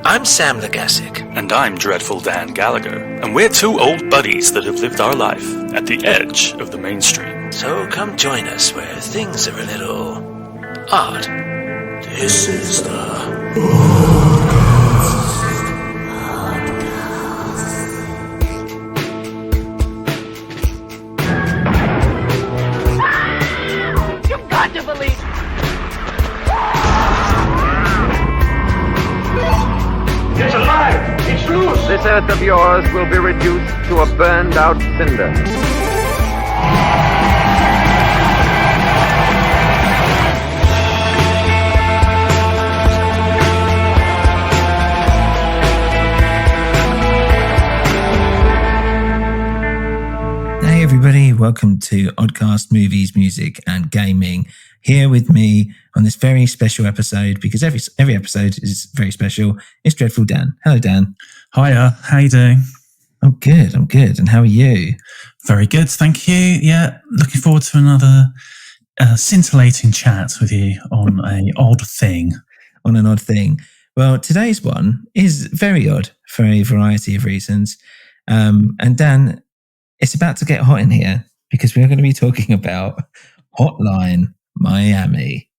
I'm Sam the Gassique. And I'm Dreadful Dan Gallagher. And we're two old buddies that have lived our life at the edge of the mainstream. So come join us where things are a little odd. This is the You've got to believe it. It's alive! It's loose! This earth of yours will be reduced to a burned-out cinder. Hey everybody, welcome to Oddcast Movies, Music and Gaming. Here with me on this very special episode, because every episode is very special, it's Dreadful Dan. Hello Dan. Hiya, how you doing? I'm good. And how are you? Very good, thank you. Yeah, looking forward to another scintillating chat with you on an odd thing. On an odd thing. Well, today's one is very odd for a variety of reasons. And Dan, it's about to get hot in here because we're going to be talking about Hotline Miami.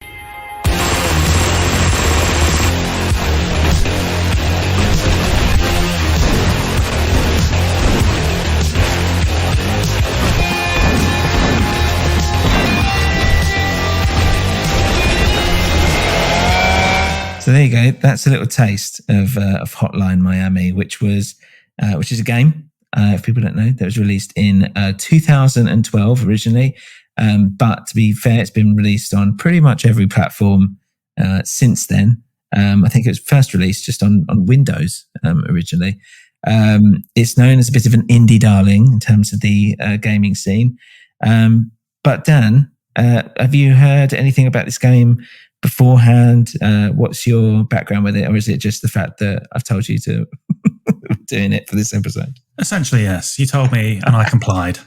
So there you go. That's a little taste of Hotline Miami, which is a game. If people don't know, that was released in 2012 originally. But to be fair, it's been released on pretty much every platform since then. I think it was first released just on Windows originally. It's known as a bit of an indie darling in terms of the gaming scene. But Dan, have you heard anything about this game beforehand? What's your background with it? Or is it just the fact that I've told you to doing it for this episode? Essentially, yes. You told me and I complied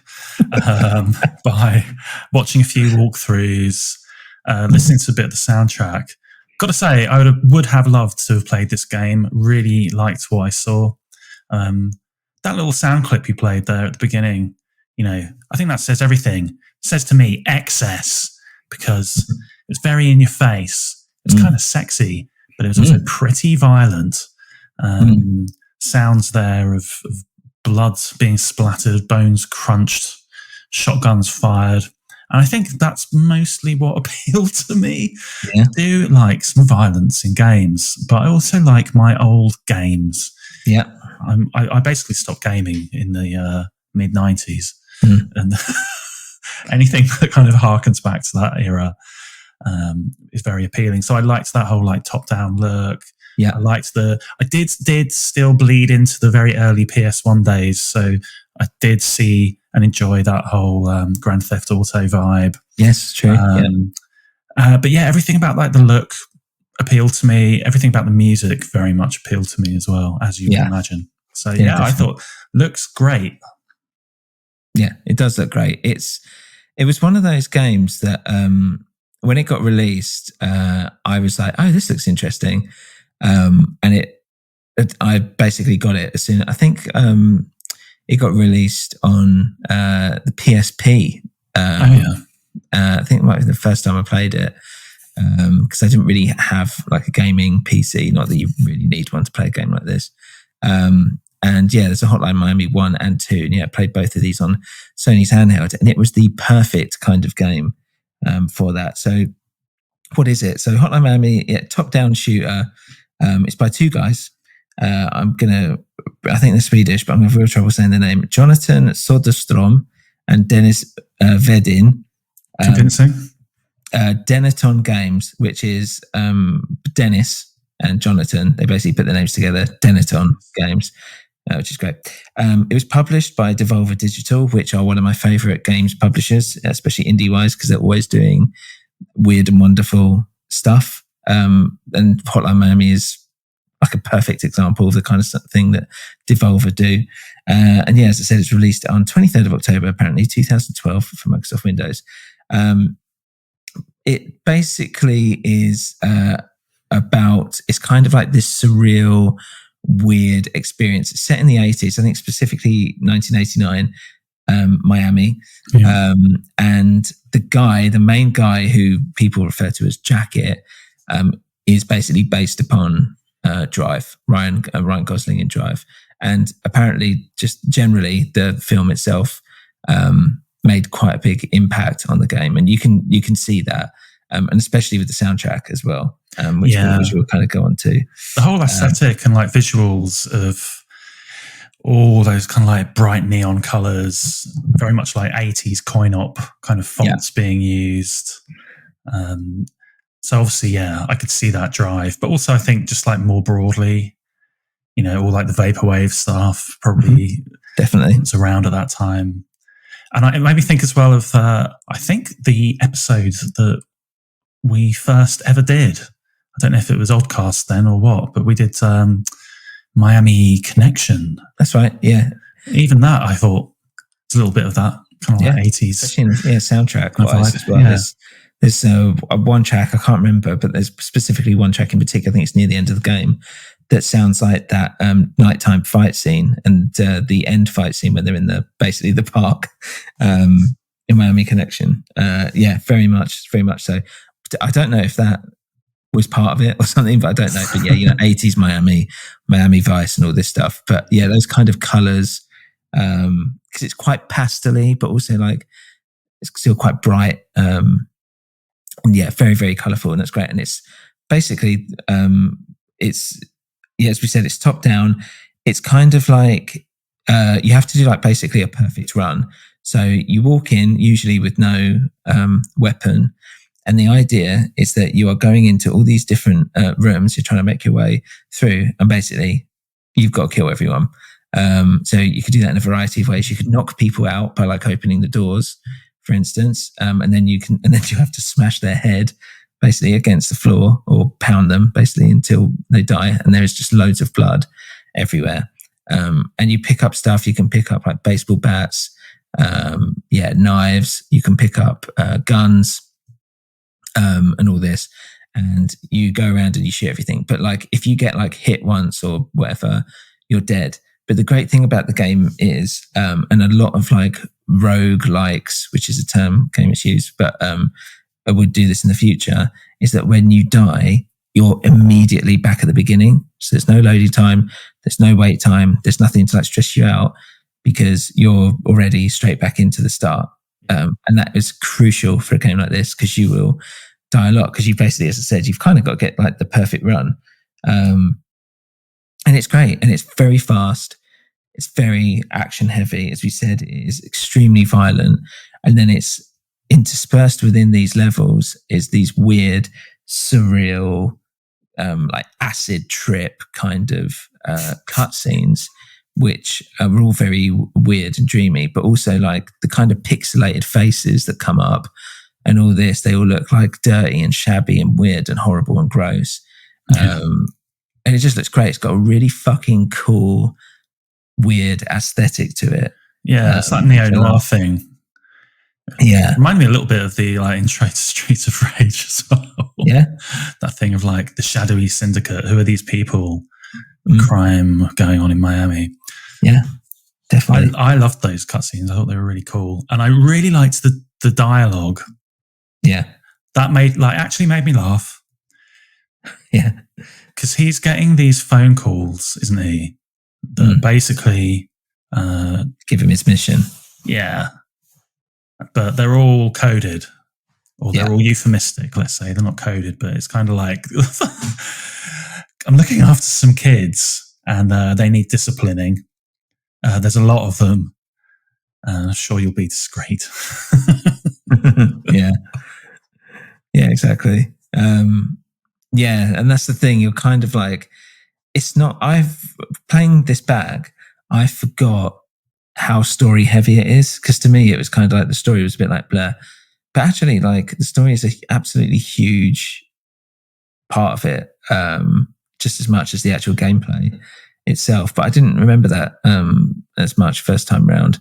by watching a few walkthroughs, listening to a bit of the soundtrack. Got to say, I would have loved to have played this game. Really liked what I saw. That little sound clip you played there at the beginning, I think that says everything. It says to me, excess, because it's very in your face. It's kind of sexy, but it was also pretty violent. Sounds there of blood being splattered, bones crunched, shotguns fired. And I think that's mostly what appealed to me. Yeah. I do like some violence in games, but I also like my old games. Yeah. I basically stopped gaming in the mid-90s. And anything that kind of harkens back to that era is very appealing. So I liked that whole top-down look. Yeah, I liked I did still bleed into the very early PS1 days, so I did see and enjoy that whole Grand Theft Auto vibe. Yes, true. But yeah, everything about the look appealed to me. Everything about the music very much appealed to me as well, as you can imagine. So yeah, I thought looks great. Yeah, it does look great. It was one of those games that when it got released, I was like, oh, this looks interesting. And I basically got it as soon. I think it got released on the PSP. I think it might be the first time I played it because I didn't really have a gaming PC. Not that you really need one to play a game like this. And yeah, there's a Hotline Miami 1 and 2, and I played both of these on Sony's handheld, and it was the perfect kind of game for that. So, what is it? So, Hotline Miami, top-down shooter. It's by two guys. I think they're Swedish, but I'm having real trouble saying their name. Jonathan Soderstrom and Dennis Vedin. Convincing. Dennaton Games, which is Dennis and Jonathan. They basically put their names together. Dennaton Games, which is great. It was published by Devolver Digital, which are one of my favourite games publishers, especially indie-wise, because they're always doing weird and wonderful stuff. And Hotline Miami is a perfect example of the kind of thing that Devolver do. And yeah, as I said, it's released on 23rd of October, apparently 2012 for Microsoft Windows. It basically is it's kind of like this surreal, weird experience. It's set in the 80s, I think specifically 1989, Miami. Yeah. And the main guy who people refer to as Jacket, is basically based upon Drive, Ryan Gosling in Drive. And apparently, just generally, the film itself made quite a big impact on the game, and you can see that, and especially with the soundtrack as well, which we'll kind of go on to. The whole aesthetic and like visuals of all those kind of like bright neon colors, very much like 80s coin-op kind of fonts being used. So obviously, I could see that Drive, but also I think just like more broadly, all like the vaporwave stuff probably definitely was around at that time. And it made me think as well of, I think the episode that we first ever did, I don't know if it was Oddcast then or what, but we did Miami Connection. That's right, yeah. Even that, I thought, it's a little bit of that kind of like 80s. Especially in soundtrack wise as well. Yeah. There's one track, I can't remember, but there's specifically one track in particular, I think it's near the end of the game, that sounds like that nighttime fight scene and the end fight scene when they're in basically the park in Miami Connection. Very much so. I don't know if that was part of it or something, but I don't know. But 80s Miami Vice and all this stuff. But yeah, those kind of colors, because it's quite pastel-y, but also like it's still quite bright. Very, very colourful, and that's great. And it's basically, as we said, it's top down. It's kind of like you have to do like basically a perfect run. So you walk in usually with no weapon, and the idea is that you are going into all these different rooms. You're trying to make your way through, and basically you've got to kill everyone. So you could do that in a variety of ways. You could knock people out by like opening the doors, for instance, and then you have to smash their head basically against the floor or pound them basically until they die. And there is just loads of blood everywhere. And you pick up stuff. You can pick up like baseball bats, knives. You can pick up guns, and all this. And you go around and you shoot everything. But like if you get like hit once or whatever, you're dead. But the great thing about the game is, and a lot of like rogue-likes, which is a term gamers use, but I would do this in the future, is that when you die, you're immediately back at the beginning. So there's no loading time, there's no wait time, there's nothing to like stress you out because you're already straight back into the start. And that is crucial for a game like this because you will die a lot because you basically, as I said, you've kind of got to get like the perfect run. And it's great and it's very fast. It's very action heavy. As we said, it is extremely violent. And then it's interspersed within these levels is these weird, surreal, like acid trip kind of cutscenes, which are all very weird and dreamy, but also like the kind of pixelated faces that come up and all this, they all look like dirty and shabby and weird and horrible and gross. And it just looks great. It's got a really fucking cool, weird aesthetic to it. Yeah, it's that neo-noir thing. Yeah. Remind me a little bit of the like intro to Streets of Rage as well. Yeah. That thing of like the shadowy syndicate. Who are these people? Crime going on in Miami. Yeah, definitely. I loved those cutscenes. I thought they were really cool. And I really liked the dialogue. Yeah. That actually made me laugh. Yeah. Because he's getting these phone calls, isn't he? That basically give him his mission. Yeah. But they're all coded. Or they're all euphemistic, let's say. They're not coded, but it's kind of like I'm looking after some kids and they need disciplining. There's a lot of them. I'm sure you'll be discreet. Yeah. Yeah, exactly. And that's the thing. You're kind of like, it's not, playing this back, I forgot how story heavy it is. Because to me, it was kind of like the story was a bit like blah. But actually, like the story is an absolutely huge part of it, just as much as the actual gameplay itself. But I didn't remember that as much first time round.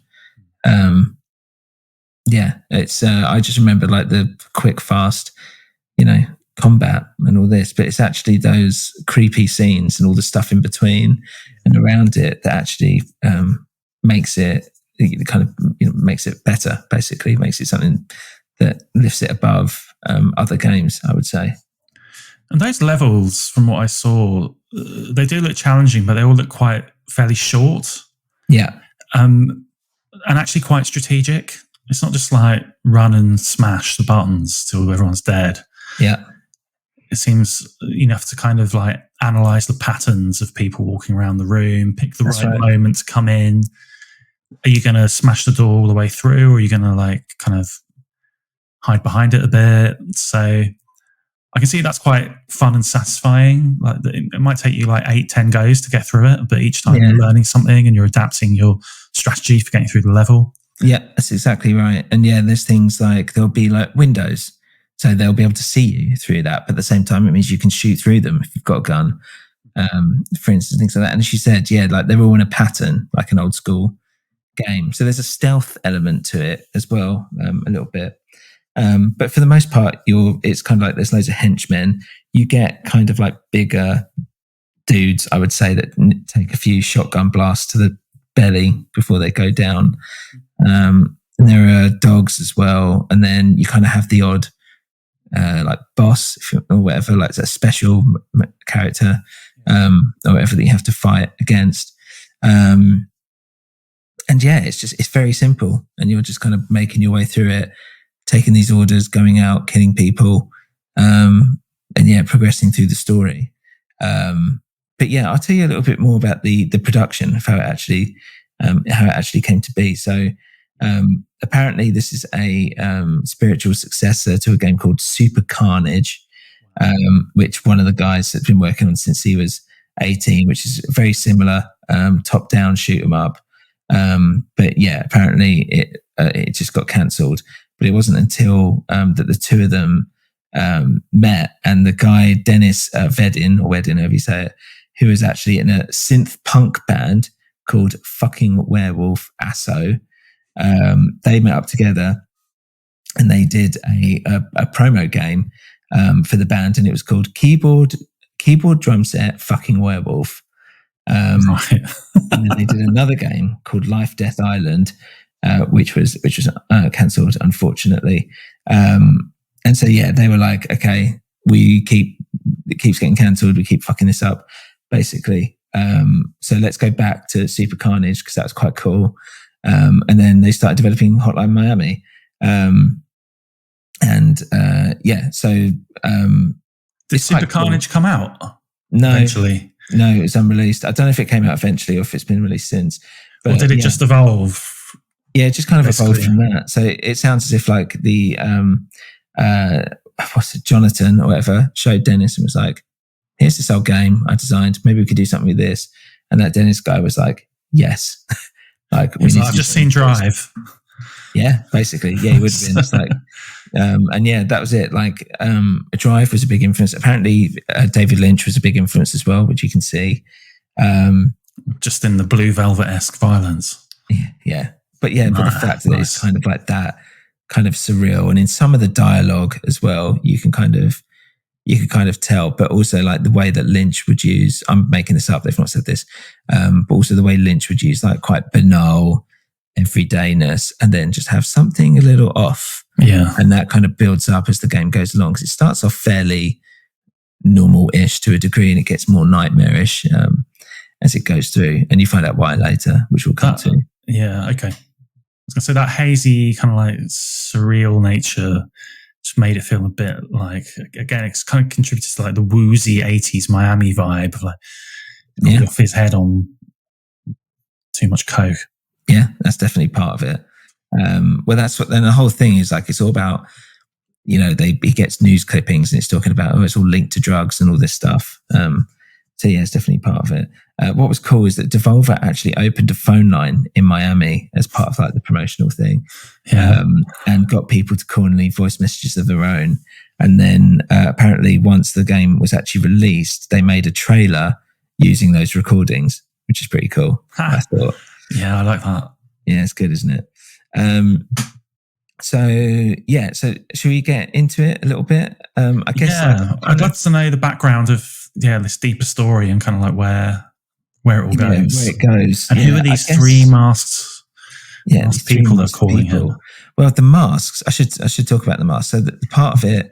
It's I just remember like the quick, fast, combat and all this, but it's actually those creepy scenes and all the stuff in between and around it that actually makes it kind of makes it better. Basically, makes it something that lifts it above other games, I would say. And those levels, from what I saw, they do look challenging, but they all look quite fairly short. Yeah, and actually quite strategic. It's not just like run and smash the buttons till everyone's dead. Yeah. It seems you have to kind of like analyze the patterns of people walking around the room, pick the right moment to come in. Are you going to smash the door all the way through, or are you going to like kind of hide behind it a bit? So I can see that's quite fun and satisfying. Like it might take you like 8-10 goes to get through it, but each time you're learning something and you're adapting your strategy for getting through the level. Yeah, that's exactly right. And yeah, there's things like there'll be like windows. So they'll be able to see you through that. But at the same time, it means you can shoot through them if you've got a gun, for instance, things like that. And she said, yeah, like they're all in a pattern, like an old school game. So there's a stealth element to it as well, a little bit. But for the most part, it's kind of like there's loads of henchmen. You get kind of like bigger dudes, I would say, that take a few shotgun blasts to the belly before they go down. And there are dogs as well. And then you kind of have the odd like boss or whatever, like a special character or whatever that you have to fight against. And yeah, it's very simple, and you're just kind of making your way through it, taking these orders, going out, killing people, and yeah, progressing through the story. But yeah, I'll tell you a little bit more about the production of how it actually came to be. So apparently this is a spiritual successor to a game called Super Carnage, which one of the guys has been working on since he was 18, which is very similar, top-down shoot 'em up. But yeah, apparently it just got cancelled. But it wasn't until that the two of them met, and the guy Dennis Vedin, or Wedin, however you say it, who was actually in a synth punk band called Fucking Werewolf Asso. They met up together and they did a promo game for the band, and it was called Keyboard Drum Set Fucking Werewolf. And then they did another game called Life Death Island, which was cancelled, unfortunately. And so yeah, they were like, okay, it keeps getting cancelled, we keep fucking this up, basically. So let's go back to Super Carnage, because that was quite cool. And then they started developing Hotline Miami. So did Super Carnage come out? No, eventually? No, it was unreleased. I don't know if it came out eventually or if it's been released since. But, or did it just evolve? Yeah, it just kind of evolved from that. So it sounds as if like the Jonathan or whatever showed Dennis and was like, here's this old game I designed, maybe we could do something with this. And that Dennis guy was like, yes. Like, I've just seen Drive. Yeah, basically. Yeah, he would have been. It's like, and yeah, that was it. Like, Drive was a big influence. Apparently, David Lynch was a big influence as well, which you can see. Just in the Blue Velvet-esque violence. Yeah. But the fact that it's kind of like that, kind of surreal, and in some of the dialogue as well, you can kind of tell, but also like the way that Lynch would use, I'm making this up, they've not said this, but also the way Lynch would use like quite banal everydayness and then just have something a little off. Yeah. And that kind of builds up as the game goes along, because it starts off fairly normal-ish to a degree, and it gets more nightmarish as it goes through, and you find out why later, which we'll come to. Yeah, okay. I was going to say that hazy kind of like surreal nature just made it feel a bit like, again, it's kind of contributed to like the woozy 80s Miami vibe of like off his head on too much coke. Yeah, that's definitely part of it. Well, that's what, then the whole thing is like, it's all about, he gets news clippings and it's talking about, it's all linked to drugs and all this stuff. So yeah, it's definitely part of it. What was cool is that Devolver actually opened a phone line in Miami as part of like the promotional thing, and got people to call and leave voice messages of their own. And then apparently once the game was actually released, they made a trailer using those recordings, which is pretty cool. I thought. Yeah, I like that. Yeah, it's good, isn't it? So should we get into it a little bit? I guess. Yeah, I'd like to know the background of this deeper story and kind of like where it all goes. Where it goes. And who are these three masked? Yeah, these people that are calling him. Well, the masks. I should talk about the masks. So the part of it,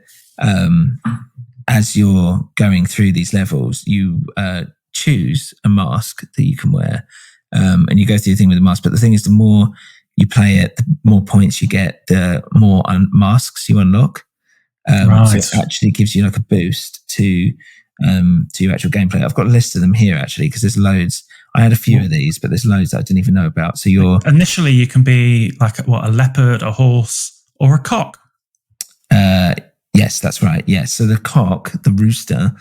as you're going through these levels, you choose a mask that you can wear, and you go through the thing with the mask. But the thing is, the more you play it, the more points you get, the more masks you unlock. Right. So it actually gives you like a boost to your actual gameplay. I've got a list of them here actually because there's loads. I had a few of these, but there's loads that I didn't even know about. So initially you can be like a leopard, a horse, or a cock. Yes, that's right. Yes, so the cock, the rooster,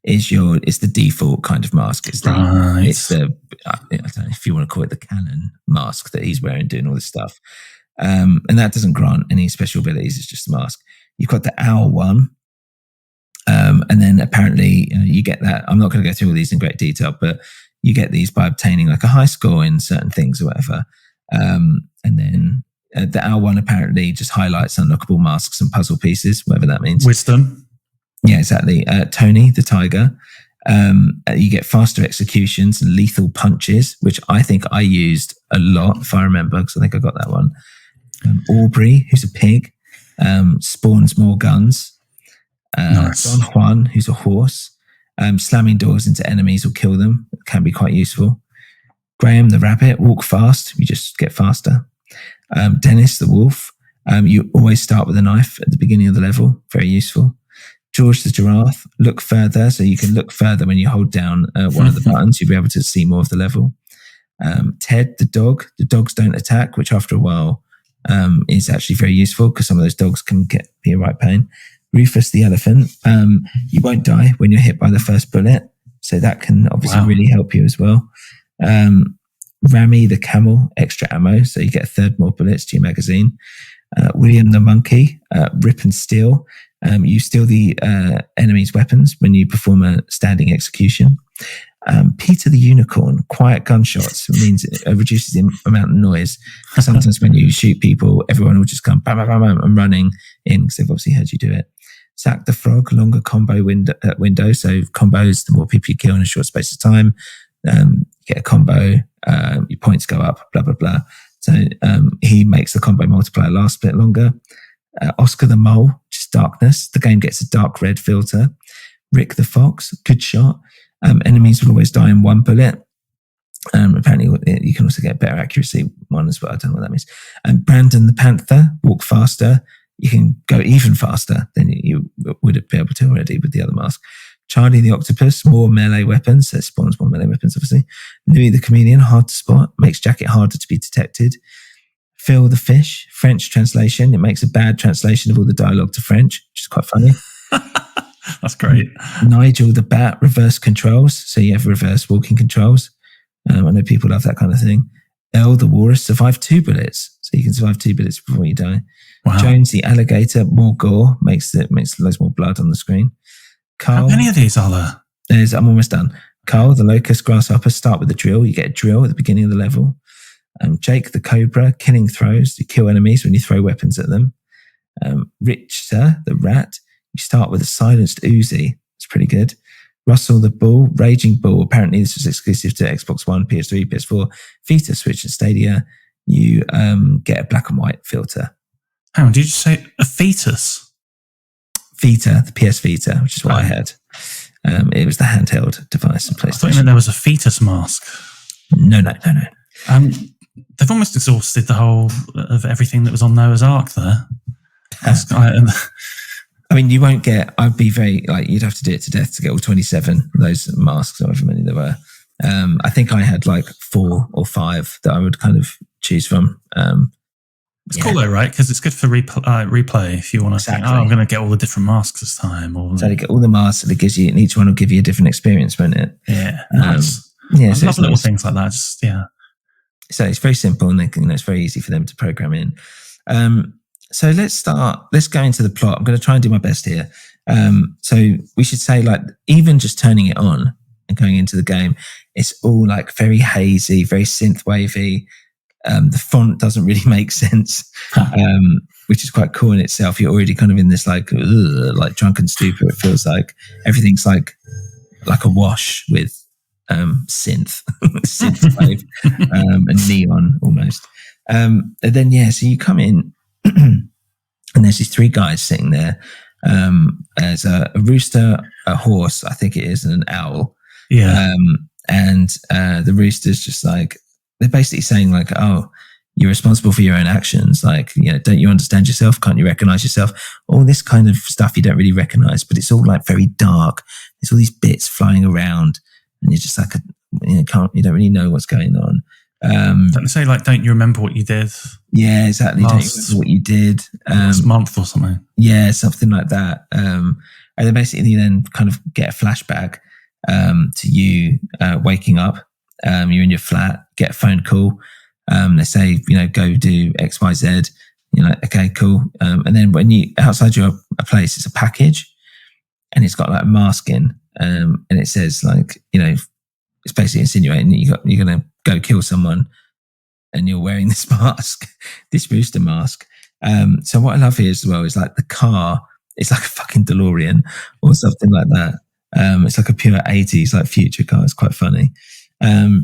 is the default kind of mask. It's the I don't know if you want to call it the cannon mask that he's wearing, doing all this stuff. And that doesn't grant any special abilities. It's just a mask. You've got the owl one. And then apparently you get that. I'm not going to go through all these in great detail, but you get these by obtaining like a high score in certain things or whatever. And then the owl one apparently just highlights unlockable masks and puzzle pieces, whatever that means. Wisdom. Yeah, exactly. Tony, the tiger. You get faster executions and lethal punches, which I think I used a lot, if I remember, because I think I got that one. Aubrey, who's a pig, spawns more guns. Nice. Don Juan, who's a horse. Slamming doors into enemies will kill them. It can be quite useful. Graham, the rabbit, walk fast. You just get faster. Dennis, the wolf. You always start with a knife at the beginning of the level. Very useful. George, the giraffe, look further. So you can look further when you hold down one of the buttons. You'll be able to see more of the level. Ted, the dog. The dogs don't attack, which after a while is actually very useful because some of those dogs can be a right pain. Rufus, the elephant. You won't die when you're hit by the first bullet. So that can obviously really help you as well. Rami, the camel, extra ammo. So you get a third more bullets to your magazine. William, the monkey, rip and steal. You steal the enemy's weapons when you perform a standing execution. Peter the unicorn, quiet gunshots means it reduces the amount of noise. Sometimes when you shoot people, everyone will just come bam, bam, bam, bam, and running in because they've obviously heard you do it. Zack the frog, longer combo window. So combos, the more people you kill in a short space of time, you get a combo, your points go up, blah, blah, blah. So he makes the combo multiplier last a bit longer. Oscar the mole, just darkness. The game gets a dark red filter. Rick the fox, good shot. Enemies will always die in one bullet. Apparently, you can also get better accuracy one as well. I don't know what that means. Brandon the panther, walk faster. You can go even faster than you would be able to already with the other mask. Charlie the octopus, more melee weapons. So it spawns more melee weapons, obviously. Louis the chameleon, hard to spot. Makes jacket harder to be detected. Phil the fish, French translation. It makes a bad translation of all the dialogue to French, which is quite funny. That's great. Nigel the bat, reverse controls. So you have reverse walking controls. I know people love that kind of thing. Elle the walrus, survive 2 bullets. So you can survive 2 bullets before you die. Wow. Jones the alligator, more gore, makes loads more blood on the screen. Carl, how many of these are there? I'm almost done. Carl the locust grasshopper, start with the drill. You get a drill at the beginning of the level. Jake the cobra, killing throws. You kill enemies when you throw weapons at them. Rich the rat, you start with a silenced Uzi. It's pretty good. Russell the bull, raging bull. Apparently this was exclusive to Xbox One, PS3, PS4, Vita, Switch, and Stadia. You get a black and white filter. Hang on, did you say a fetus? Vita, the PS Vita, which is what I had. It was the handheld device in PlayStation. I thought you meant there was a fetus mask. No. They've almost exhausted the whole of everything that was on Noah's Ark there. I mean, you won't get. I'd be very you'd have to do it to death to get all 27 of those masks, or however many there were. I think I had 4 or 5 that I would kind of choose from. It's cool though, right? Because it's good for replay if you want to think, I'm going to get all the different masks this time. So you get all the masks that it gives you, and each one will give you a different experience, won't it? Yeah, nice. I love little things like that. So it's very simple, and it's very easy for them to program in. So let's go into the plot. I'm going to try and do my best here. So we should say even just turning it on and going into the game, it's all very hazy, very synth wavy. The font doesn't really make sense. which is quite cool in itself. You're already kind of in this like drunken stupor. It feels like everything's like a wash with synth wave and neon almost. And then so you come in and there's these three guys sitting there. There's a rooster, a horse, I think it is, and an owl. Yeah. And the rooster's just like, they're basically saying like, oh, you're responsible for your own actions. Like, don't you understand yourself? Can't you recognize yourself? All this kind of stuff you don't really recognize, but it's all like very dark. There's all these bits flying around and you're just like, you don't really know what's going on. Don't they say like, don't you remember what you did? Yeah, exactly. Don't you remember what you did last month or something? Yeah, something like that. And then basically then kind of get a flashback to you waking up. You're in your flat, get a phone call. They say, go do X, Y, Z. You're like, okay, cool. And then when you outside your place, it's a package, and it's got like a mask in, and it says like, it's basically insinuating that you're going to go kill someone, and you're wearing this mask, this rooster mask. So what I love here as well is like the car. It's like a fucking DeLorean or something like that. It's like a pure 80s like future car. It's quite funny. As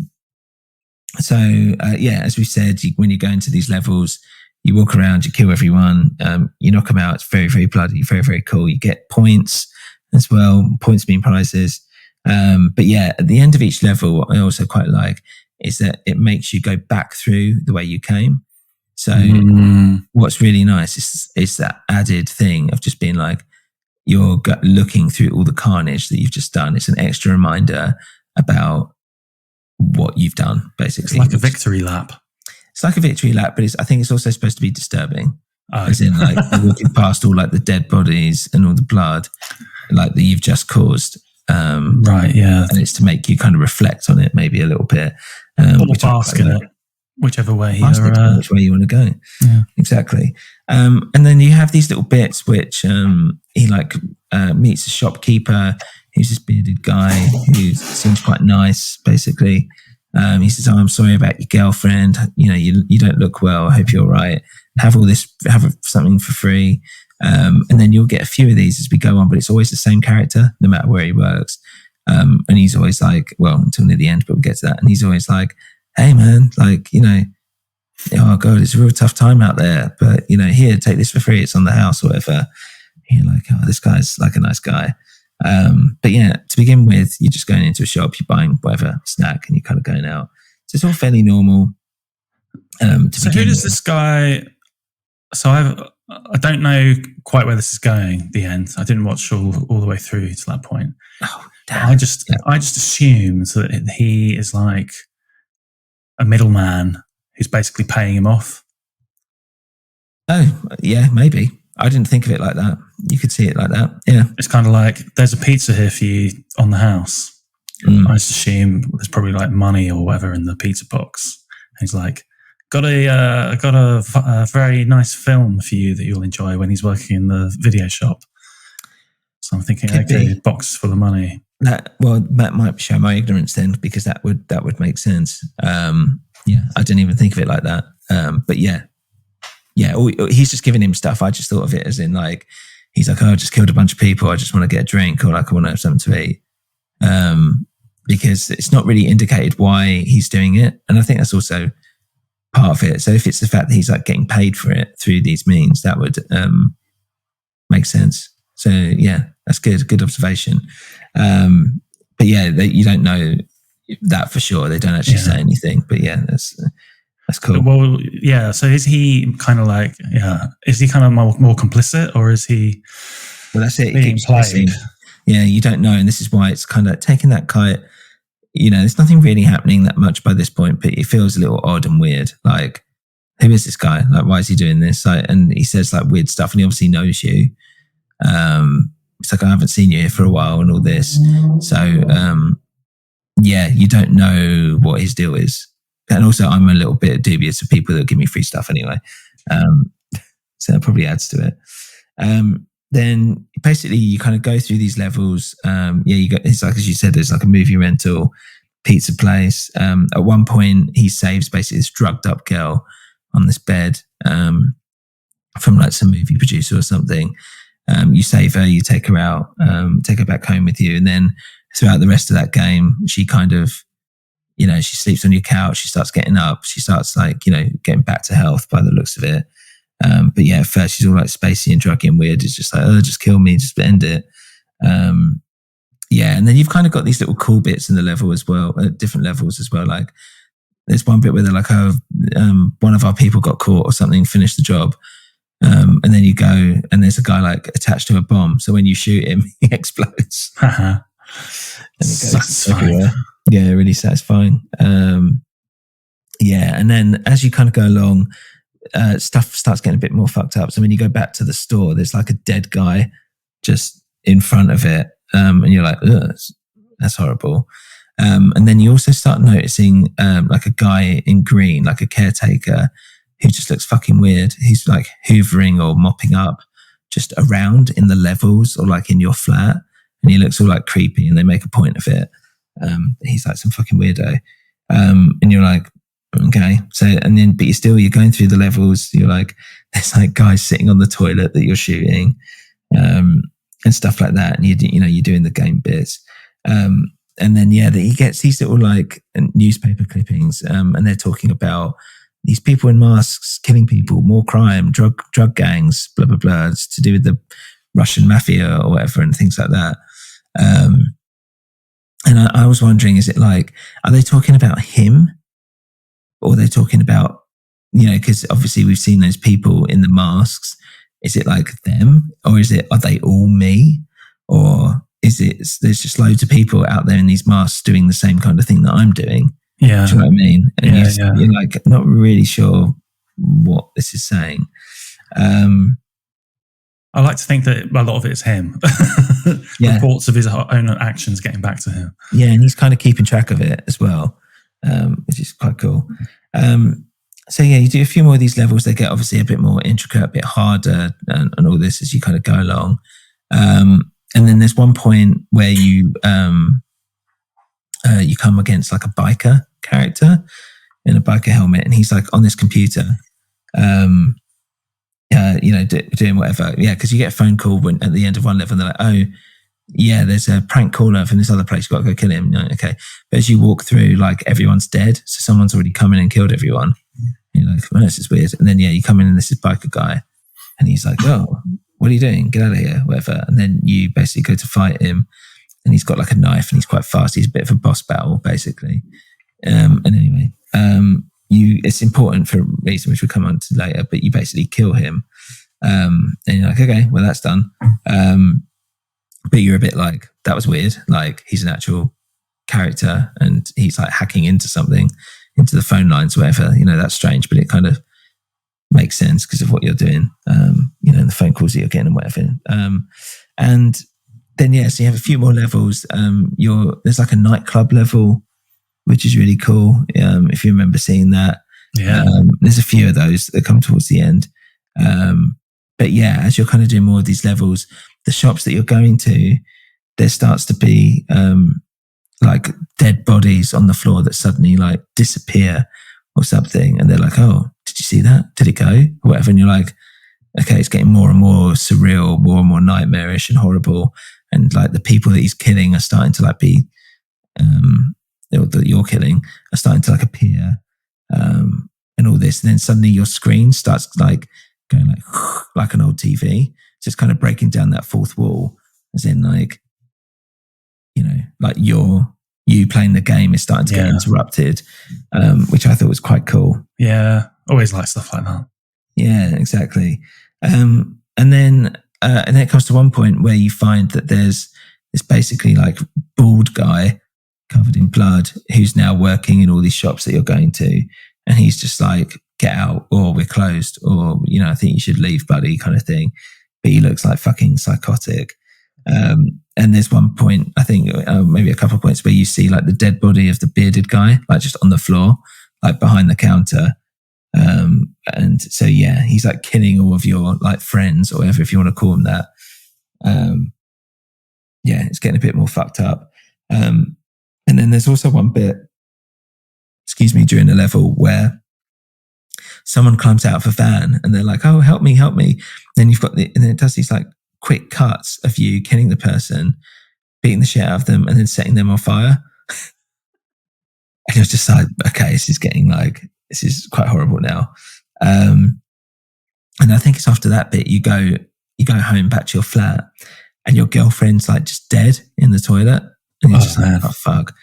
we said, when you go into these levels, you walk around, you kill everyone, you knock them out. It's very, very bloody, very, very cool. You get points as well, points being prizes. At the end of each level, what I also quite like is that it makes you go back through the way you came. So what's really nice is that added thing of just being like, you're looking through all the carnage that you've just done. It's an extra reminder about what you've done, basically. It's like a victory lap. It's like a victory lap, but I think it's also supposed to be disturbing. As in, like, you're walking past all like the dead bodies and all the blood, like that you've just caused. Right, yeah. And it's to make you kind of reflect on it, maybe a little bit. Or basket it, whichever way which way you want to go. Yeah. Exactly. And then you have these little bits which he like meets a shopkeeper who's this bearded guy who seems quite nice, basically. He says, "Oh, I'm sorry about your girlfriend. You don't look well. I hope you're all right. Have something for free." And then you'll get a few of these as we go on, but it's always the same character, no matter where he works. And he's always like, well, until near the end, but we'll get to that. And he's always like, "Hey man, like, oh God, it's a real tough time out there, but here, take this for free. It's on the house or whatever." And you're like, "Oh, this guy's like a nice guy." To begin with, you're just going into a shop, you're buying whatever snack, and you're kind of going out. So it's all fairly normal. So who does this guy? So I don't know quite where this is going. The end. I didn't watch all the way through to that point. Oh, damn. I just assumed that he is like a middleman who's basically paying him off. Oh, yeah, maybe. I didn't think of it like that. You could see it like that. Yeah. It's kind of like, there's a pizza here for you on the house. I just assume there's probably like money or whatever in the pizza box. And he's like, got a very nice film for you that you'll enjoy, when he's working in the video shop. So I'm thinking, okay, box full of money. That might show my ignorance then, because that would make sense. I didn't even think of it like that. He's just giving him stuff. I just thought of it as in like, he's like, "Oh, I just killed a bunch of people. I just want to get a drink, or like I want to have something to eat." Because it's not really indicated why he's doing it. And I think that's also part of it. So if it's the fact that he's like getting paid for it through these means, that would make sense. So yeah, that's good. Good observation. You don't know that for sure. They don't actually say anything, but yeah, that's cool. Well, yeah. So is he kind of like, is he kind of more complicit, or is he? Well, that's it. Being played. Yeah, you don't know, and this is why it's kind of taking that kite. There's nothing really happening that much by this point, but it feels a little odd and weird. Like, who is this guy? Like, why is he doing this? Like, and he says like weird stuff, and he obviously knows you. It's like, "I haven't seen you here for a while," and all this. So, you don't know what his deal is. And also, I'm a little bit dubious of people that give me free stuff anyway. So that probably adds to it. Then basically you kind of go through these levels. It's like, as you said, there's like a movie rental, pizza place. At one point he saves basically this drugged up girl on this bed. from like some movie producer or something. You save her, you take her out, take her back home with you, and then throughout the rest of that game, she kind of, you know, she sleeps on your couch, she starts getting up, she starts like, you know, getting back to health by the looks of it. But yeah, at first she's all like spacey and druggy and weird. It's just like, oh, just kill me, just end it. Yeah, and then you've kind of got these little cool bits in the level as well, at different levels as well. Like there's one bit where they're like, oh, one of our people got caught or something, finished the job. And then you go and there's a guy like attached to a bomb. So when you shoot him, he explodes. And it goes everywhere. Yeah, really satisfying. Yeah, and then as you kind of go along, stuff starts getting a bit more fucked up. So when you go back to the store, there's like a dead guy just in front of it. And you're like, ugh, that's horrible. And then you also start noticing like a guy in green, like a caretaker, who just looks fucking weird. He's like hoovering or mopping up just around in the levels or like in your flat. And he looks all like creepy and they make a point of it. He's like some fucking weirdo. And you're like, okay. So, and then, but you're going through the levels. You're like, there's like guys sitting on the toilet that you're shooting, and stuff like that. And you're doing the game bits. And then, yeah, he gets these little like newspaper clippings, and they're talking about these people in masks killing people, more crime, drug gangs, blah, blah, blah. It's to do with the Russian mafia or whatever and things like that. And I was wondering, is it like, are they talking about him? Or are they talking about, you know, because obviously we've seen those people in the masks. Is it like them? Or are they all me? Or there's just loads of people out there in these masks doing the same kind of thing that I'm doing? Yeah. Do you know what I mean? And you're like not really sure what this is saying. I like to think that a lot of it is him. Reports of his own actions getting back to him. Yeah, and he's kind of keeping track of it as well, which is quite cool. So yeah, you do a few more of these levels. They get obviously a bit more intricate, a bit harder, and all this as you kind of go along. And then there's one point where you come against like a biker character in a biker helmet, and he's like on this computer, doing whatever. Yeah, because you get a phone call when at the end of one level, and they're like, "Oh, yeah, there's a prank caller from this other place. You've got to go kill him." Like, okay, but as you walk through, like everyone's dead, so someone's already come in and killed everyone. And you're like, "Oh, this is weird." And then you come in, and this is biker guy, and he's like, "Oh, what are you doing? Get out of here, whatever." And then you basically go to fight him, and he's got like a knife, and he's quite fast. He's a bit of a boss battle, basically. And anyway, it's important for a reason which we'll come on to later, but you basically kill him. And you're like, okay, well, that's done. But you're a bit like, that was weird. Like, he's an actual character and he's like hacking into something, into the phone lines, whatever. You know, that's strange, but it kind of makes sense because of what you're doing, and the phone calls that you're getting and whatever. And then, so you have a few more levels. There's like a nightclub level, which is really cool. If you remember seeing that. Yeah. There's a few of those that come towards the end. But yeah, as you're kind of doing more of these levels, the shops that you're going to, there starts to be like dead bodies on the floor that suddenly like disappear or something. And they're like, "Oh, did you see that? Did it go?" Or whatever. And you're like, okay, it's getting more and more surreal, more and more nightmarish and horrible. And like the people that he's killing are starting to like be, that you're killing are starting to like appear, and all this. And then suddenly your screen starts like going like an old TV. So it's kind of breaking down that fourth wall, as in like, like you playing the game is starting to get interrupted, which I thought was quite cool. Yeah, always like stuff like that. Yeah, exactly. And then it comes to one point where you find that there's this basically like bald guy covered in blood who's now working in all these shops that you're going to, and he's just like, "Get out, or we're closed, or I think you should leave, buddy," kind of thing. But he looks like fucking psychotic. And there's one point, I think maybe a couple of points, where you see like the dead body of the bearded guy, like just on the floor, like behind the counter. And so, yeah, he's like killing all of your like friends or whatever, if you want to call them that. Yeah, it's getting a bit more fucked up. And then there's also one bit, during the level where someone climbs out of a van and they're like, oh, help me. Then you've got and then it does these like quick cuts of you killing the person, beating the shit out of them, and then setting them on fire. And you're just like, okay, this is quite horrible now. And I think it's after that bit you go home back to your flat and your girlfriend's like just dead in the toilet. And you're just like, oh fuck.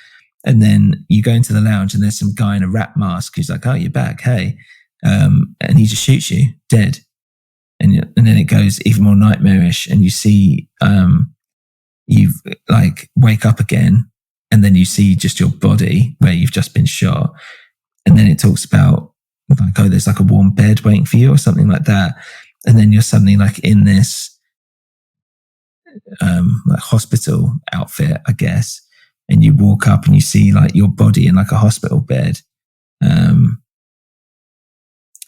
And then you go into the lounge and there's some guy in a rat mask who's like, oh, you're back, hey. And he just shoots you dead. And then it goes even more nightmarish and you see you like wake up again and then you see just your body where you've just been shot. And then it talks about like, oh, there's like a warm bed waiting for you or something like that. And then you're suddenly like in this like hospital outfit, I guess. And you walk up and you see like your body in like a hospital bed.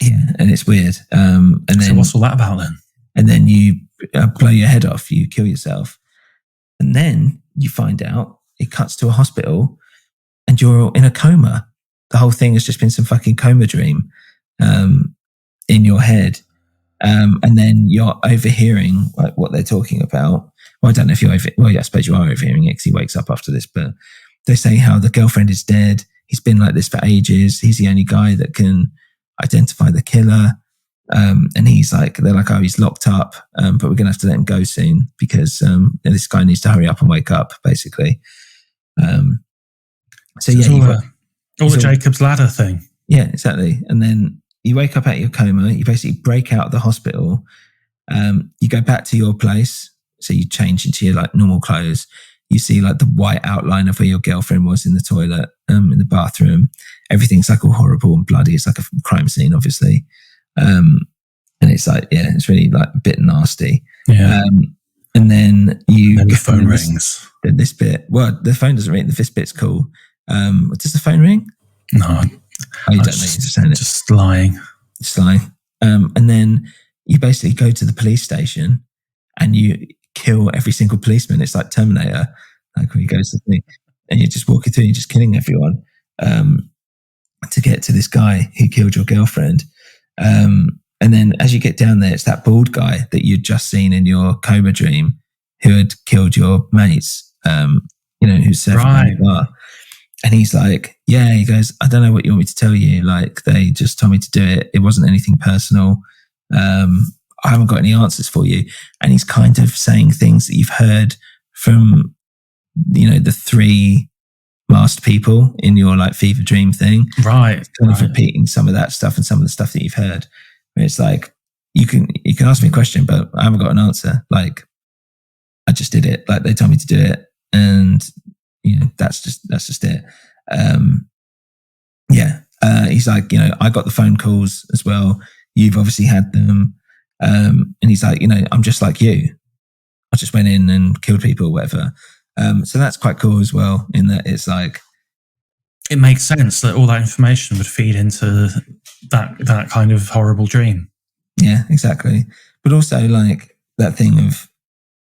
Yeah, and it's weird. And then so what's all that about then? And then you blow your head off, you kill yourself. And then you find out it cuts to a hospital and you're in a coma. The whole thing has just been some fucking coma dream in your head. And then you're overhearing like what they're talking about. Well, I don't know if you're I suppose you are overhearing it because he wakes up after this, but they say how the girlfriend is dead. He's been like this for ages. He's the only guy that can identify the killer. And he's like, they're like, oh, he's locked up, but we're going to have to let him go soon because this guy needs to hurry up and wake up, basically. So yeah, all the Jacob's Ladder thing. Yeah, exactly. And then you wake up out of your coma. You basically break out of the hospital. You go back to your place. So you change into your like normal clothes. You see like the white outline of where your girlfriend was in the toilet, in the bathroom. Everything's like all horrible and bloody. It's like a crime scene, obviously. And it's like, yeah, it's really like a bit nasty. Yeah. And then the phone rings. This bit, well, the phone doesn't ring. This bit's cool. Does the phone ring? No. Oh, you don't know. You're just saying it. Just lying. Just lying. And then you basically go to the police station and you kill every single policeman. It's like Terminator, like where he goes to the thing, and you're just walking through, you're just killing everyone to get to this guy who killed your girlfriend. And then as you get down there, it's that bald guy that you'd just seen in your coma dream who had killed your mates, who's surfing in the bar. And he's like, yeah, he goes, I don't know what you want me to tell you. Like, they just told me to do it. It wasn't anything personal. I haven't got any answers for you. And he's kind of saying things that you've heard from, the three masked people in your like fever dream thing. Right. Kind of repeating some of that stuff and some of the stuff that you've heard. Where it's like, you can ask me a question, but I haven't got an answer. Like, I just did it. Like, they told me to do it. And, that's just it. He's like, I got the phone calls as well. You've obviously had them. And he's like, I'm just like you. I just went in and killed people or whatever. So that's quite cool as well, in that it's like, it makes sense that all that information would feed into that kind of horrible dream. Yeah, exactly. But also like that thing of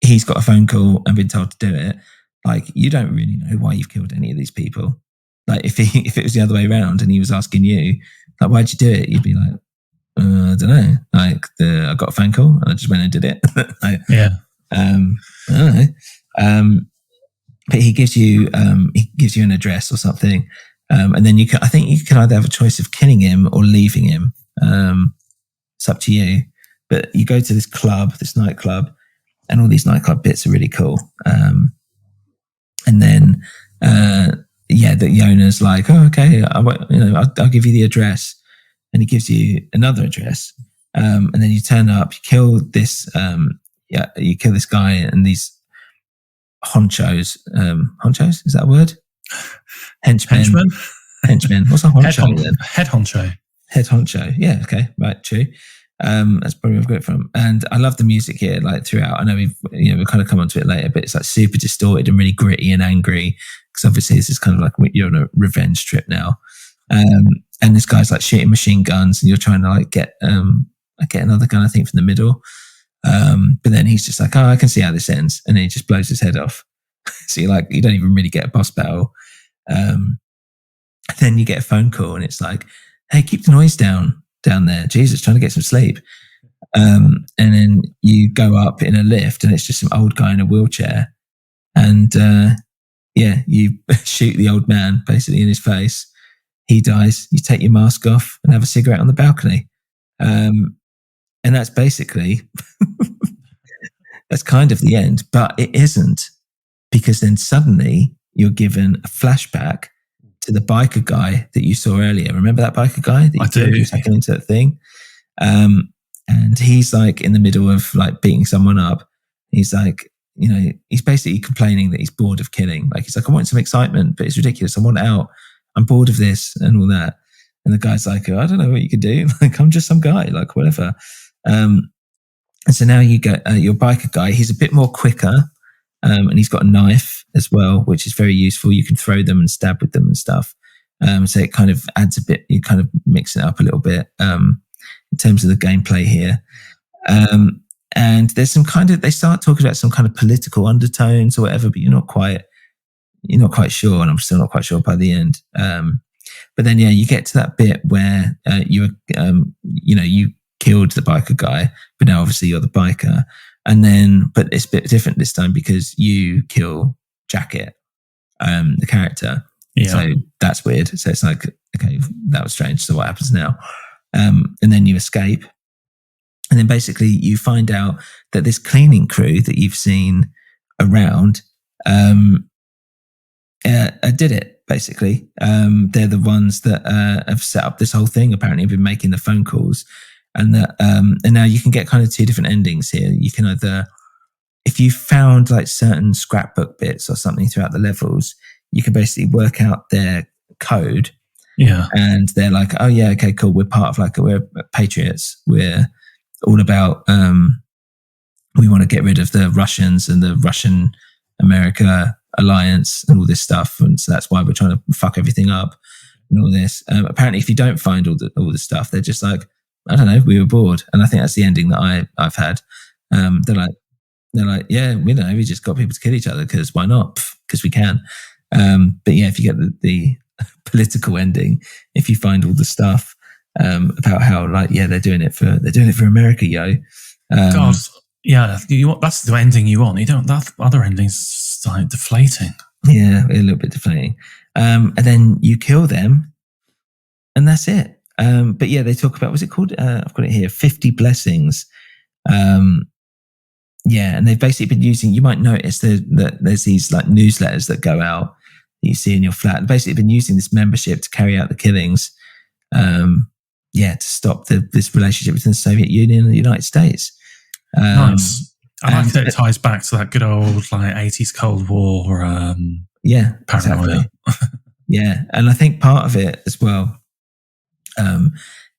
he's got a phone call and been told to do it. Like, you don't really know why you've killed any of these people. Like, if it was the other way around and he was asking you, like, why'd you do it? You'd be like, I don't know. Like, I got a phone call and I just went and did it. Like, yeah. I don't know. But he gives you an address or something, and then I think you can either have a choice of killing him or leaving him. It's up to you. But you go to this nightclub, and all these nightclub bits are really cool. And then the owner's like, oh, okay, I'll give you the address, and he gives you another address, and then you turn up, you kill this guy and these honchos. Honchos, is that a word? Henchmen. What's a honcho then? Head honcho. Head honcho. Yeah. Okay. Right. True. That's probably where I've got it from. And I love the music here, like throughout. I know we'll kind of come onto it later, but it's like super distorted and really gritty and angry. Because obviously this is kind of like you're on a revenge trip now. And this guy's like shooting machine guns, and you're trying to like get another gun, I think, from the middle. But then he's just like, oh, I can see how this ends. And then he just blows his head off. So you don't even really get a boss battle. Then you get a phone call and it's like, hey, keep the noise down. down there. Jesus, trying to get some sleep. And then you go up in a lift and it's just some old guy in a wheelchair. And you shoot the old man basically in his face. He dies. You take your mask off and have a cigarette on the balcony. And that's basically, that's kind of the end, but it isn't, because then suddenly you're given a flashback to the biker guy that you saw earlier. Remember that biker guy that I do. He was hacking into that thing? And he's like in the middle of like beating someone up. He's like, he's basically complaining that he's bored of killing. Like, he's like, I want some excitement, but it's ridiculous. I want out. I'm bored of this and all that. And the guy's like, I don't know what you could do. Like, I'm just some guy, like whatever. And so now you get your biker guy. He's a bit more quicker. And he's got a knife as well, which is very useful. You can throw them and stab with them and stuff. So it kind of adds a bit, you kind of mix it up a little bit in terms of the gameplay here. And there's some kind of, they start talking about some kind of political undertones or whatever, but you're not quite sure. And I'm still not quite sure by the end. But then, you get to that bit where you killed the biker guy, but now obviously you're the biker. And then, but it's a bit different this time because you kill Jacket, the character. Yeah. So that's weird. So it's like, okay, that was strange. So what happens now? And then you escape. And then basically you find out that this cleaning crew that you've seen around did it, basically. They're the ones that have set up this whole thing, apparently have been making the phone calls. And that, and now you can get kind of two different endings here. You can either, if you found like certain scrapbook bits or something throughout the levels, you can basically work out their code. Yeah. And they're like, oh yeah, okay, cool. We're part of we're patriots. We're all about, we want to get rid of the Russians and the Russian America alliance and all this stuff. And so that's why we're trying to fuck everything up and all this. Apparently if you don't find all the stuff, they're just like, I don't know, we were bored. And I think that's the ending that I've had. They're like, yeah, we just got people to kill each other because why not? Because we can. But yeah, if you get the political ending, if you find all the stuff about how they're doing it for America, yo. God, yeah, that's the ending you want. You don't. That other ending's like deflating. Yeah, a little bit deflating. And then you kill them, and that's it. But yeah, they talk about, what's it called? I've got it here, 50 blessings. And they've basically been using, you might notice that there's these like newsletters that go out that you see in your flat. They've basically been using this membership to carry out the killings. To stop this relationship between the Soviet Union and the United States. Nice. I like that it ties back to that good old 80s Cold War. Exactly. Paranoia. Yeah. And I think part of it as well,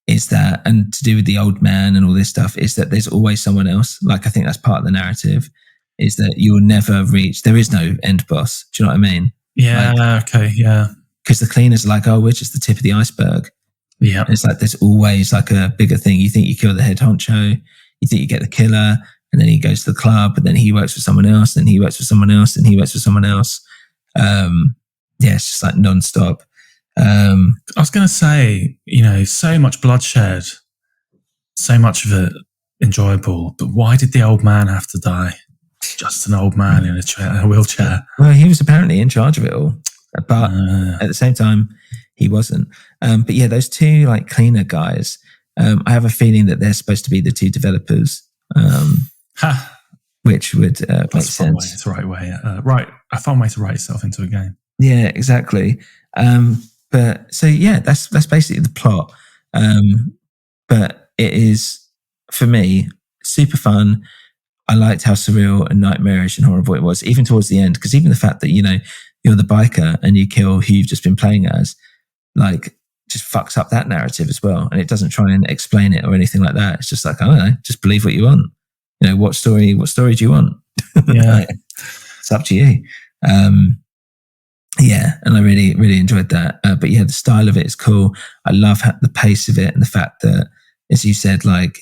is that, and to do with the old man and all this stuff, is that there's always someone else. I think that's part of the narrative, is that you'll never reach, there is no end boss. Do you know what I mean? Yeah, okay, yeah. Because the cleaners are like, oh, we're just the tip of the iceberg. Yeah. And it's like, there's always a bigger thing. You think you kill the head honcho, you think you get the killer, and then he goes to the club, and then he works for someone else, and he works for someone else, and he works for someone else. It's just non-stop. I was going to say, so much bloodshed, so much of it enjoyable, but why did the old man have to die? Just an old man in a wheelchair. Well, he was apparently in charge of it all, but at the same time, he wasn't. But yeah, those two cleaner guys, I have a feeling that they're supposed to be the two developers, which would make sense. It's the right way. Right, I found a way to write yourself into a game. Yeah, exactly. But so yeah, that's basically the plot. But it is, for me, super fun. I liked how surreal and nightmarish and horrible it was, even towards the end. Because even the fact that you're the biker and you kill who you've just been playing as, just fucks up that narrative as well. And it doesn't try and explain it or anything like that. It's just I don't know, just believe what you want. What story do you want? Yeah, it's up to you. Yeah, and I really, really enjoyed that. But yeah, the style of it is cool. I love the pace of it and the fact that, as you said, it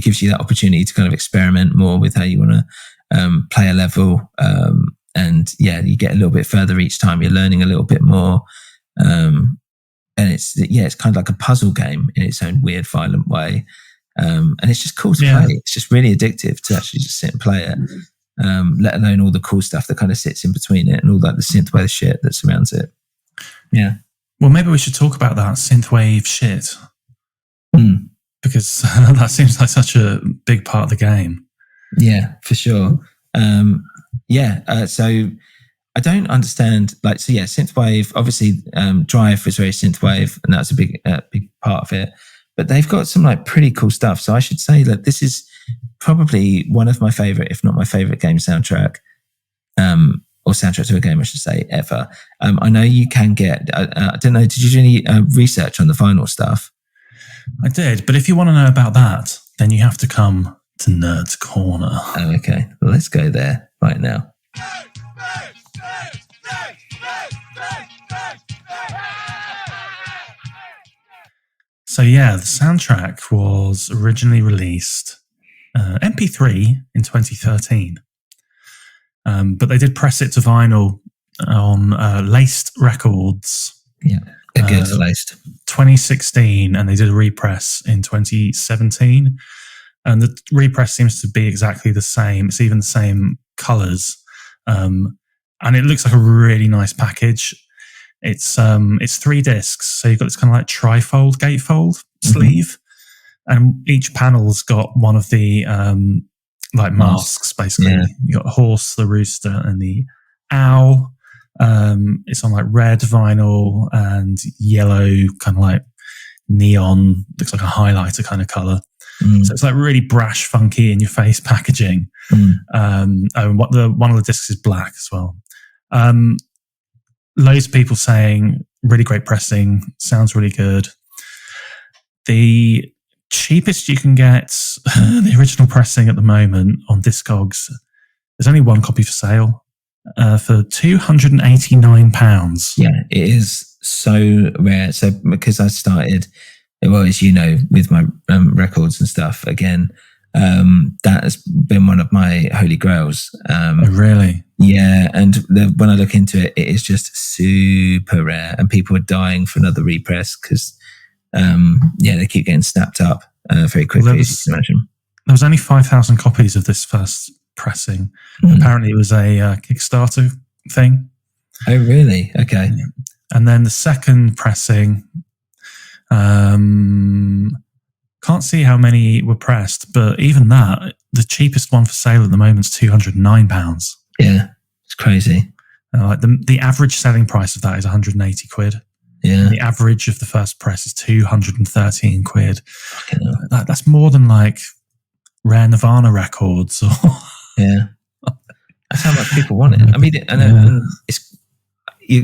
gives you that opportunity to kind of experiment more with how you want to play a level. And yeah, you get a little bit further each time. You're learning a little bit more. And it's kind of like a puzzle game in its own weird, violent way. And it's just cool to play. It's just really addictive to actually just sit and play it. Let alone all the cool stuff that kind of sits in between it and all that the synthwave shit that surrounds it. Yeah. Well, maybe we should talk about that synthwave shit. Because that seems like such a big part of the game. Yeah, for sure. So I don't understand, synthwave, obviously Drive was very synthwave, and that's a big part of it. But they've got some like pretty cool stuff. So I should say that this is probably one of my favorite, if not my favorite game soundtrack, or soundtrack to a game, I should say, ever. I know you can get, I don't know, did you do any research on the vinyl stuff? I did, but if you want to know about that, then you have to come to Nerd's Corner. Oh, okay. Well, let's go there right now. So yeah, the soundtrack was originally released MP3 in 2013, but they did press it to vinyl on Laced Records. Yeah, against Laced. 2016, and they did a repress in 2017. And the repress seems to be exactly the same. It's even the same colours, and it looks like a really nice package. It's 3 discs, so you've got this kind of like trifold, gatefold sleeve, and each panel's got one of the like masks, basically. Yeah. You got the horse, the rooster, and the owl. It's on like red vinyl and yellow, kind of like neon, looks like a highlighter kind of color. So it's like really brash, funky, in your face packaging. And one of the discs is black as well. Loads of people saying really great pressing, sounds really good. The cheapest you can get the original pressing at the moment on Discogs, there's only one copy for sale for £289. Yeah, it is so rare. So because I started, well, as you know, with my records and stuff, again, that has been one of my holy grails. Oh, really? Yeah, and when I look into it, it is just super rare, and people are dying for another repress because, they keep getting snapped up very quickly. Well, as you can imagine. There was only 5,000 copies of this first pressing. Apparently, it was a Kickstarter thing. Oh, really? Okay. And then the second pressing, can't see how many were pressed, but even that, the cheapest one for sale at the moment is £209. Yeah, it's crazy. Like the average selling price of that is 180 quid. Yeah. And the average of the first press is 213 quid. That's more than like Rare Nirvana records. Yeah. That's how much people want it. I mean, and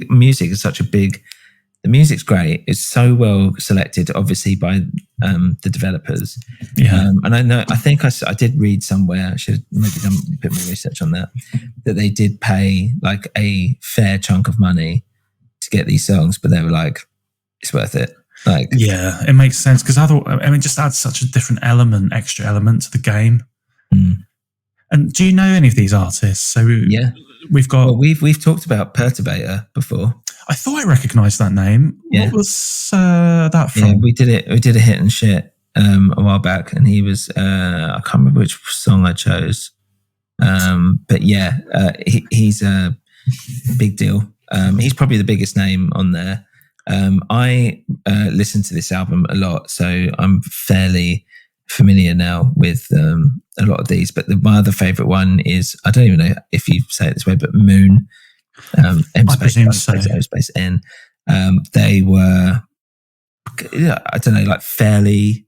music is such a big... The music's great. It's so well selected, obviously, by the developers. Yeah. And I think I did read somewhere, I should have maybe done a bit more research on that they did pay like a fair chunk of money to get these songs, but they were like, it's worth it. Like, yeah, it makes sense because it just adds such a different extra element to the game. And do you know any of these artists? So yeah, we've got. Well, we've talked about Perturbator before. I thought I recognised that name. Yeah. What was that from? Yeah, we did a hit and shit a while back, and he was I can't remember which song I chose, but yeah, he's a big deal. He's probably the biggest name on there. I listen to this album a lot, so I'm fairly familiar now with a lot of these. But my other favourite one is, I don't even know if you say it this way, but Moon. I presume so. Space N. They were, I don't know, like fairly.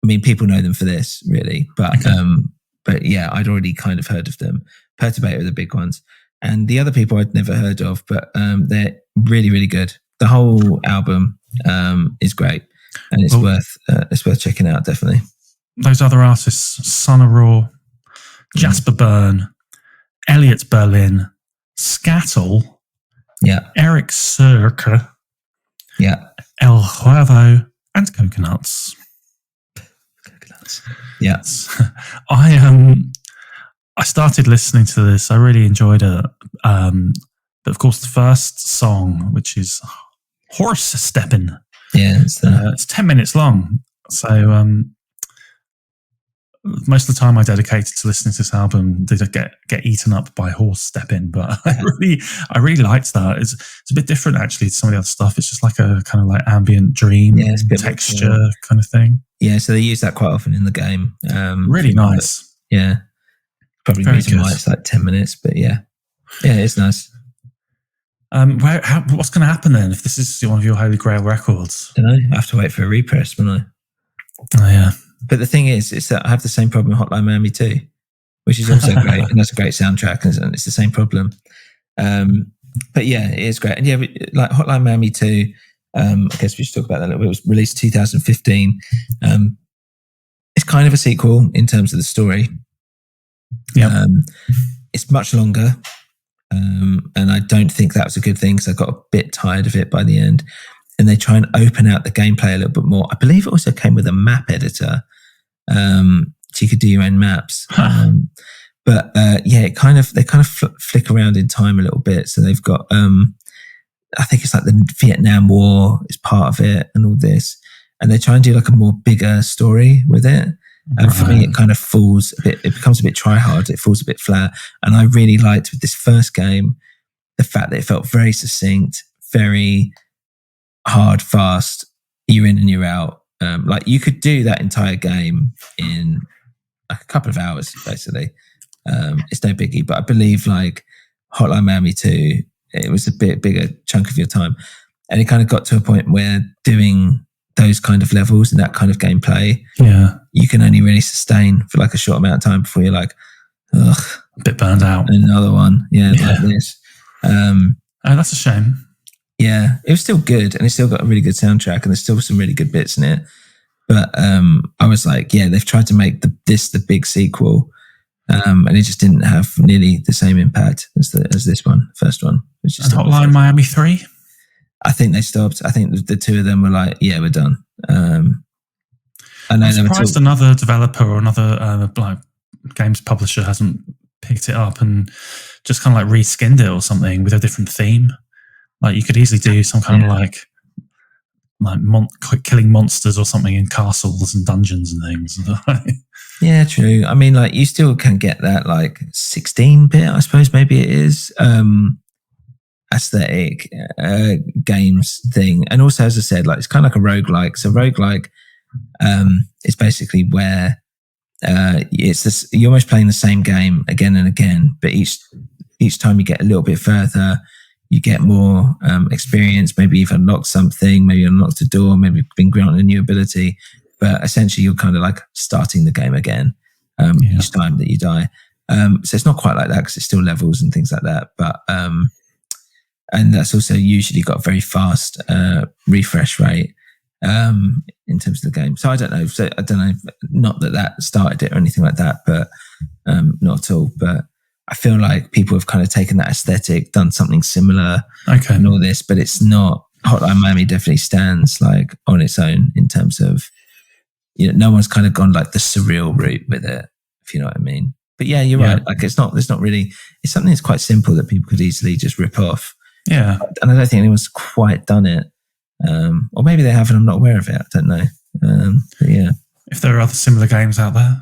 I mean, people know them for this, really, but yeah, I'd already kind of heard of them. Perturbator are the big ones, and the other people I'd never heard of, but they're really, really good. The whole album is great, and it's worth checking out, definitely. Those other artists: Sonna Raw, Jasper Byrne, Elliot Berlin, Scattle, yeah, Eric Serka, yeah, El Huevo, and Coconuts. Yeah. I started listening to this. I really enjoyed it. But of course, the first song, which is horse stepping. Yeah, it's 10 minutes long. So most of the time I dedicated to listening to this album did get eaten up by horse stepping, but I really liked that. It's a bit different actually to some of the other stuff. It's just like a kind of like ambient dream texture kind of thing. Yeah, so they use that quite often in the game. Really nice. Yeah. Probably the reason why it's like 10 minutes, but yeah. Yeah, it's nice. What's going to happen then if this is one of your Holy Grail records? I don't know. I have to wait for a repress, won't I? Oh, yeah. But the thing is that I have the same problem with Hotline Miami 2, which is also great, and that's a great soundtrack, and it's the same problem. But yeah, it is great. And yeah, like Hotline Miami 2, I guess we should talk about that a little bit. It was released 2015. It's kind of a sequel in terms of the story. Yeah. It's much longer. And I don't think that was a good thing because I got a bit tired of it by the end. And they try and open out the gameplay a little bit more. I believe it also came with a map editor, so you could do your own maps. But they kind of flick around in time a little bit. So they've got, I think it's like the Vietnam War is part of it and all this. And they try and do like a more bigger story with it. And for me, it kind of falls a bit, it becomes a bit try hard. It falls a bit flat. And I really liked with this first game, the fact that it felt very succinct, very hard, fast, you're in and you're out. Like you could do that entire game in like a couple of hours, basically. It's no biggie, but I believe like Hotline Miami 2, it was a bit bigger chunk of your time. And it kind of got to a point where doing those kind of levels and that kind of gameplay, you can only really sustain for like a short amount of time before you're like, ugh, a bit burned out. Another one, like this. That's a shame. Yeah, it was still good, and it's still got a really good soundtrack, and there's still some really good bits in it. But I was like, they've tried to make this the big sequel, and it just didn't have nearly the same impact as this one, first one. Which is Hotline Miami 3. I think they stopped. I think the two of them were like, we're done. I know. I'm surprised another developer or another like games publisher hasn't picked it up and just kind of like reskinned it or something with a different theme. Like you could easily do some kind of like killing monsters or something in castles and dungeons and things. Yeah, true. I mean, like you still can get that like 16-bit, I suppose maybe it is. Aesthetic games thing, and also as I said, like it's kind of like a roguelike. So roguelike is basically where it's this, you're almost playing the same game again and again, but each time you get a little bit further, you get more experience. Maybe you've unlocked something, maybe you unlocked a door, maybe you've been granted a new ability, but essentially you're kind of like starting the game again each time that you die. So it's not quite like that because it's still levels and things like that, but and that's also usually got a very fast refresh rate in terms of the game. So I don't know. Not that started it or anything like that, but not at all. But I feel like people have kind of taken that aesthetic, done something similar, and all this. But it's not. Hotline Miami definitely stands like on its own in terms of, no one's kind of gone like the surreal route with it, if you know what I mean. But yeah, you're right. Like it's not really. It's something that's quite simple that people could easily just rip off. Yeah, and I don't think anyone's quite done it, or maybe they have, and I'm not aware of it. I don't know. But yeah, if there are other similar games out there,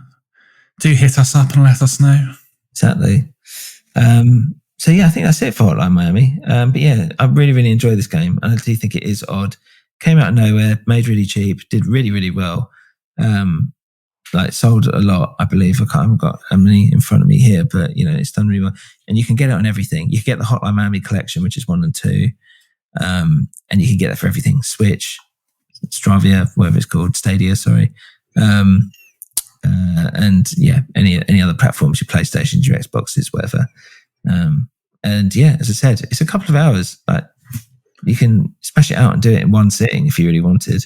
do hit us up and let us know. Exactly. So yeah, I think that's it for Hotline Miami. But yeah, I really, really enjoy this game, and I do think it is odd. Came out of nowhere, made really cheap, did really, really well. Like sold a lot, I believe. I haven't got how many in front of me here, but it's done really well. And you can get it on everything. You can get the Hotline Miami collection, which is 1 and 2, and you can get that for everything: Switch, Stravia, whatever it's called, Stadia. Sorry, and any other platforms, your PlayStations, your Xboxes, whatever. And yeah, as I said, it's a couple of hours. Like you can smash it out and do it in one sitting if you really wanted.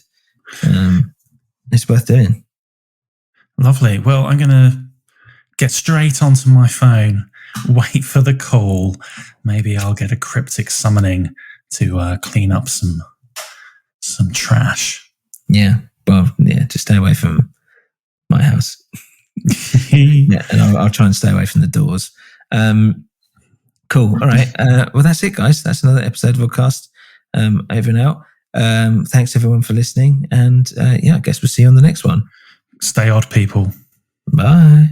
It's worth doing. Lovely. Well, I'm going to get straight onto my phone, wait for the call. Maybe I'll get a cryptic summoning to clean up some trash. Yeah. Well, yeah, just stay away from my house. Yeah, and I'll try and stay away from the doors. Cool. All right. Well, that's it, guys. That's another episode of Oddcast over and out. Thanks everyone for listening. And I guess we'll see you on the next one. Stay odd, people. Bye.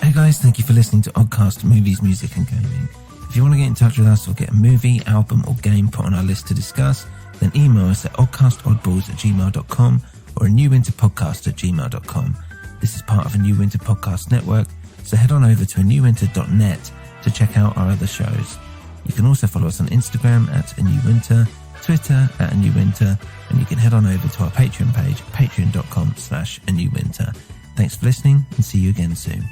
Hey guys, thank you for listening to Oddcast Movies, Music and Gaming. If you want to get in touch with us or get a movie, album or game put on our list to discuss, then email us at oddcastoddballs@gmail.com or a newwinterpodcast@gmail.com. This is part of a New Winter Podcast network, so head on over to anewwinter.net to check out our other shows. You can also follow us on Instagram at A New Winter, Twitter at A New Winter, and you can head on over to our Patreon page, patreon.com/anewwinter. Thanks for listening and see you again soon.